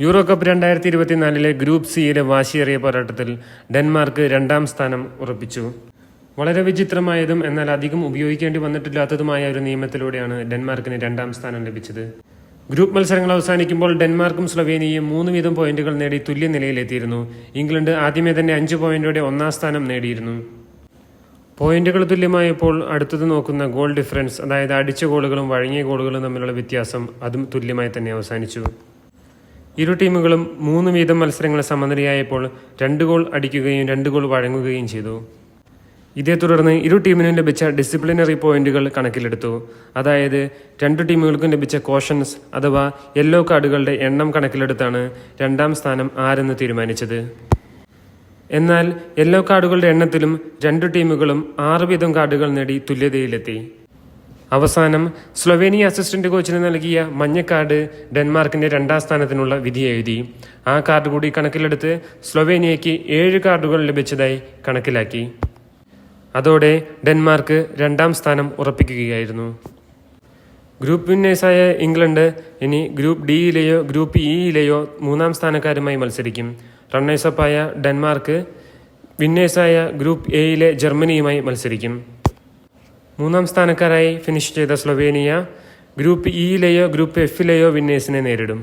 Euro cup 2024 group സിയിലെ വാശിയേറിയ പോരാട്ടത്തിൽ ഡെൻമാർക്ക് 2ാം സ്ഥാനം ഉറപ്പിച്ചു. വളരെ വിചിത്രമായതും എന്നാൽ അധികം ഉപയോഗിക്കേണ്ടി വന്നിട്ടില്ലാത്തതുമായ ഒരു നിയമത്തിലൂടെയാണ് ഡെൻമാർക്കിന് 2ാം സ്ഥാനം ലഭിച്ചത്. ഗ്രൂപ്പ് മത്സരങ്ങൾ അവസാനിക്കുമ്പോൾ ഡെൻമാർക്കും സ്ലൊവേനിയയും 3 വീതം പോയിന്റുകൾ നേടി തുല്യ നിലയിലെത്തിയിരുന്നു. ഇംഗ്ലണ്ട് ആദ്യമേ തന്നെ 5 പോയിന്റോടെ 1ാം സ്ഥാനം നേടിയിരുന്നു. പോയിന്റുകൾ തുല്യമായപ്പോൾ അടുത്തത് നോക്കുന്ന ഗോൾ ഡിഫറൻസ്, അതായത് അടിച്ച ഗോളുകളും വഴങ്ങിയ ഗോളുകളും തമ്മിലുള്ള വ്യത്യാസം, അതും തുല്യമായി തന്നെ അവസാനിച്ചു. ഇരു ടീമുകളും 3 വീതം മത്സരങ്ങൾ സമനിലയായപ്പോൾ 2 ഗോൾ അടിക്കുകയും 2 ഗോൾ വഴങ്ങുകയും ചെയ്തു. ഇതേ തുടർന്ന് ഇരു ടീമിനും ലഭിച്ച ഡിസിപ്ലിനറി പോയിന്റുകൾ കണക്കിലെടുത്തു. അതായത് 2 ടീമുകൾക്കും ലഭിച്ച കോഷൻസ് അഥവാ യെല്ലോ കാർഡുകളുടെ എണ്ണം കണക്കിലെടുത്താണ് 2ാം സ്ഥാനം ആരെന്ന് തീരുമാനിച്ചത്. എന്നാൽ യെല്ലോ കാർഡുകളുടെ എണ്ണത്തിലും 2 ടീമുകളും 6 വീതം കാർഡുകൾ നേടി തുല്യതയിലെത്തി. അവസാനം സ്ലൊവേനിയ അസിസ്റ്റന്റ് കോച്ചിന് നൽകിയ മഞ്ഞ കാർഡ് ഡെൻമാർക്കിന്റെ 2ാം സ്ഥാനത്തിനുള്ള വിധി എഴുതി. ആ കാർഡ് കൂടി കണക്കിലെടുത്ത് സ്ലൊവേനിയയ്ക്ക് 7 കാർഡുകൾ ലഭിച്ചതായി കണക്കിലാക്കി. അതോടെ ഡെൻമാർക്ക് 2ാം സ്ഥാനം ഉറപ്പിക്കുകയായിരുന്നു. ഗ്രൂപ്പ് വിന്നേഴ്സായ ഇംഗ്ലണ്ട് ഇനി ഗ്രൂപ്പ് ഡിയിലെയോ ഗ്രൂപ്പ് ഇയിലെയോ 3ാം സ്ഥാനക്കാരുമായി മത്സരിക്കും. റണ്ണേഴ്സപ്പായ ഡെൻമാർക്ക് വിന്നേഴ്സായ ഗ്രൂപ്പ് എയിലെ ജർമ്മനിയുമായി മത്സരിക്കും. 3ാം സ്ഥാനക്കാരായി ഫിനിഷ് ചെയ്ത സ്ലൊവേനിയ ഗ്രൂപ്പ് ഇയിലെയോ ഗ്രൂപ്പ് എഫിലെയോ വിന്നേഴ്സിനെ നേരിടും.